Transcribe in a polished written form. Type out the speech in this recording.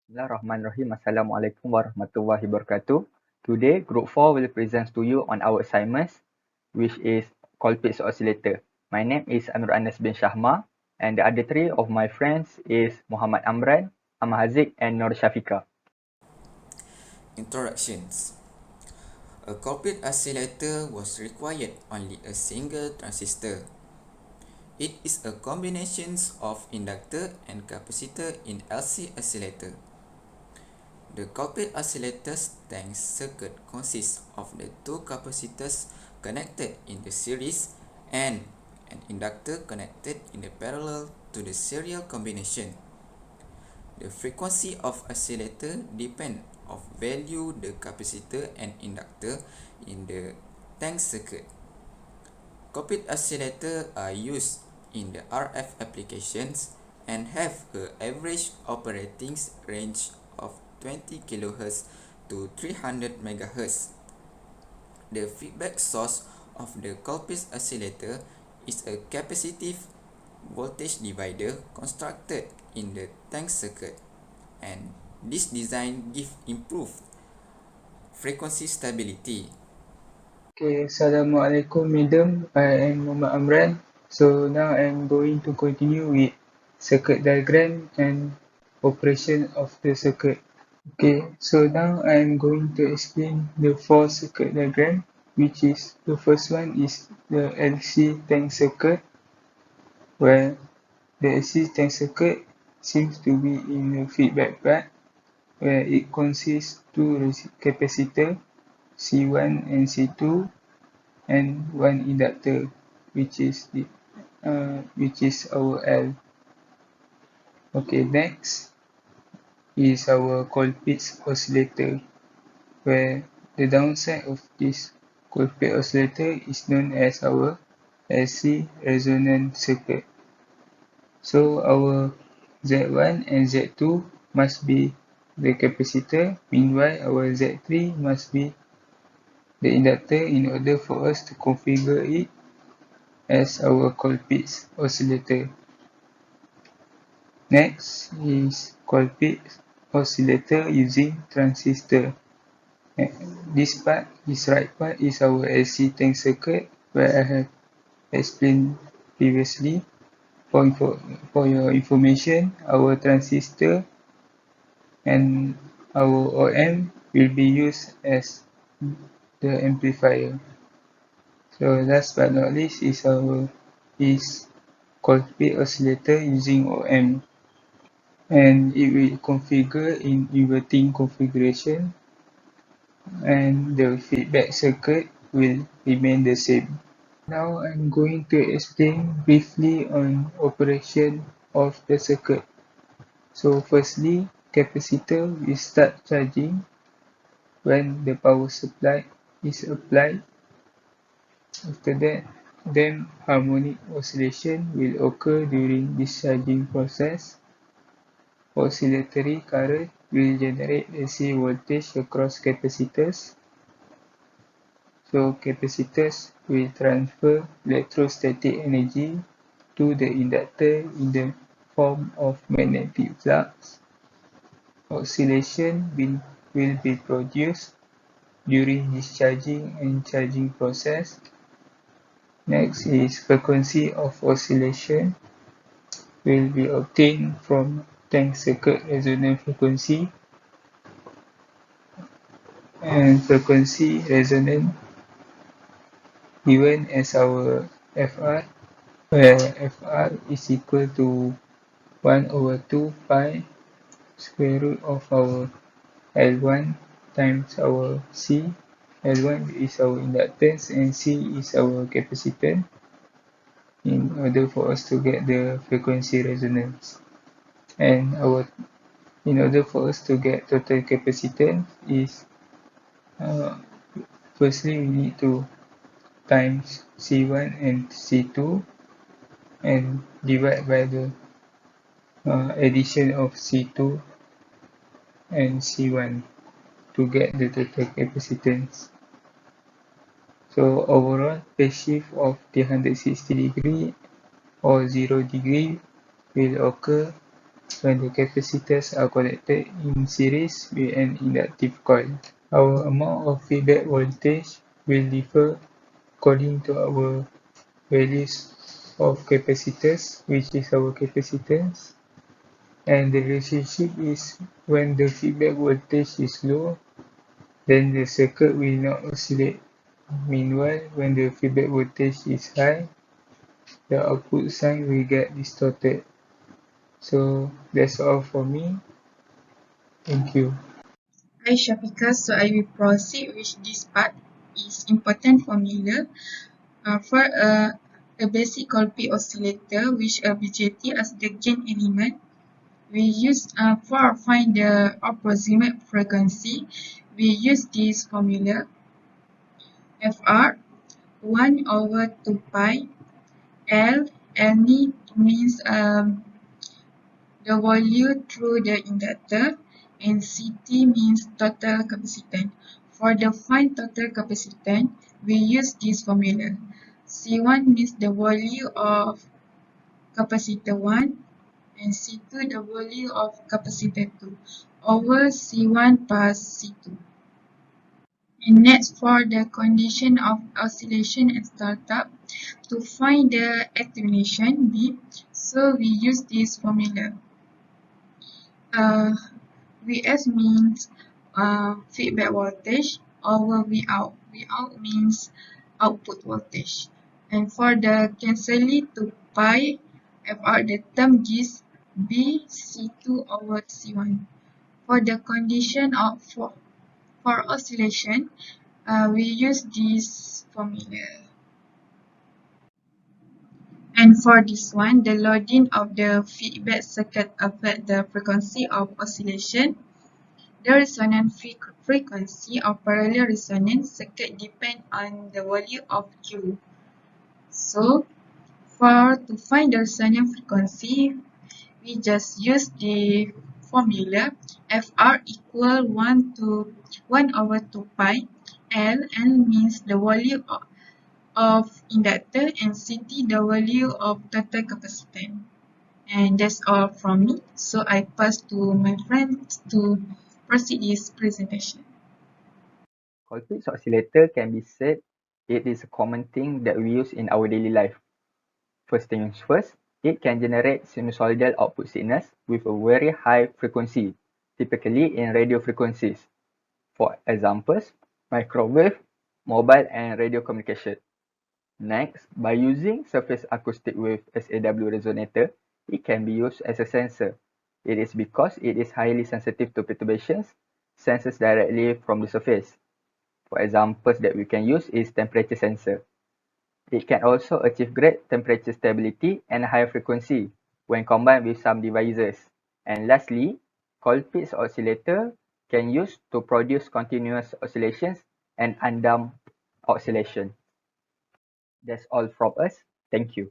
Bismillahirrahmanirrahim. Assalamualaikum warahmatullahi wabarakatuh. Today, Group 4 will present to you on our assignments, which is Colpitts oscillator. My name is Anur Anas bin Shahma, and the other three of my friends is Muhammad Amran, Haziq, and Nur Shafika. Introductions. A Colpitts oscillator was required only a single transistor. It is a combination of inductor and capacitor in LC oscillator. The Colpitts oscillator's tank circuit consists of the two capacitors connected in the series and an inductor connected in the parallel to the serial combination. The frequency of oscillator depends of value the capacitor and inductor in the tank circuit. Colpitts oscillator are used in the RF applications and have an average operating range of 20 kHz to 300 MHz. The feedback source of the Colpitts oscillator is a capacitive voltage divider constructed in the tank circuit, and this design gives improved frequency stability. Okay, Assalamualaikum Madam. I am Muhammad Amran. So now I am going to continue with circuit diagram and operation of the circuit. Okay, so now I am going to explain the four circuit diagram, which is the first one is the LC tank circuit, where the LC tank circuit seems to be in the feedback part, where it consists two capacitor C1 and C2 and one inductor, which is our L. Okay, next is our Colpitts oscillator, where the downside of this Colpitts oscillator is known as our LC resonant circuit. So our Z1 and Z2 must be the capacitor, meanwhile our Z3 must be the inductor in order for us to configure it as our Colpitts oscillator. Next is Colpitts oscillator using transistor. This right part is our LC tank circuit, where I have explained previously. For your information, our transistor and our OM will be used as the amplifier. So last but not least is Colpitts oscillator using OM, and it will configure in inverting configuration, and the feedback circuit will remain the same. Now I'm going to explain briefly on operation of the circuit. So firstly, capacitor will start charging when the power supply is applied. After that, then harmonic oscillation will occur during this charging process. Oscillatory current will generate AC voltage across capacitors. So capacitors will transfer electrostatic energy to the inductor in the form of magnetic flux. Oscillation will be produced during discharging and charging process. Next is frequency of oscillation will be obtained from tank circuit resonant frequency and frequency resonant given as our Fr, where Fr is equal to 1/2 pi square root of our L1 times our C. L1 is our inductance and C is our capacitance, in order for us to get the frequency resonance. And in order for us to get total capacitance is firstly we need to times C1 and C2 and divide by the addition of C2 and C1 to get the total capacitance. So overall phase shift of 360 degree or 0 degree will occur when the capacitors are connected in series with an inductive coil. Our amount of feedback voltage will differ according to our values of capacitors, which is our capacitance, and the relationship is when the feedback voltage is low, then the circuit will not oscillate. Meanwhile, when the feedback voltage is high, the output sign will get distorted. So that's all for me. Thank you. Hi Shafika, so I will proceed with this part. Is important formula for a basic Colpitts oscillator, which a BJT as the gain element. We use for find the approximate frequency. We use this formula FR 1 over 2 pi L. L means the volume through the inductor, and CT means total capacitance. For the find total capacitance, we use this formula. C1 means the volume of capacitor 1 and C2 the volume of capacitor 2 over C1 plus C2. And next, for the condition of oscillation and startup, to find the attenuation B, so we use this formula. Vs means feedback voltage over Vout. Vout means output voltage. And for the cancelling to pi, Fr the term gives B C2 over C1. For the condition of for oscillation, we use this formula. And for this one, the loading of the feedback circuit affect the frequency of oscillation. The resonance frequency of parallel resonance circuit depend on the value of Q. So, to find the resonance frequency, we just use the formula Fr equal 1 over 2 pi L. L means the volume of inductor, and CT the value of total capacitance. And that's all from me. So I pass to my friend to proceed this presentation. Colpitts oscillator can be said it is a common thing that we use in our daily life. First things first, it can generate sinusoidal output signals with a very high frequency, typically in radio frequencies. For examples, microwave, mobile and radio communication. Next, by using surface acoustic wave SAW resonator, it can be used as a sensor. It is because it is highly sensitive to perturbations, senses directly from the surface. For examples that we can use is temperature sensor. It can also achieve great temperature stability and high frequency when combined with some devices. And lastly, Colpitts oscillator can use to produce continuous oscillations and undamped oscillation. That's all from us. Thank you.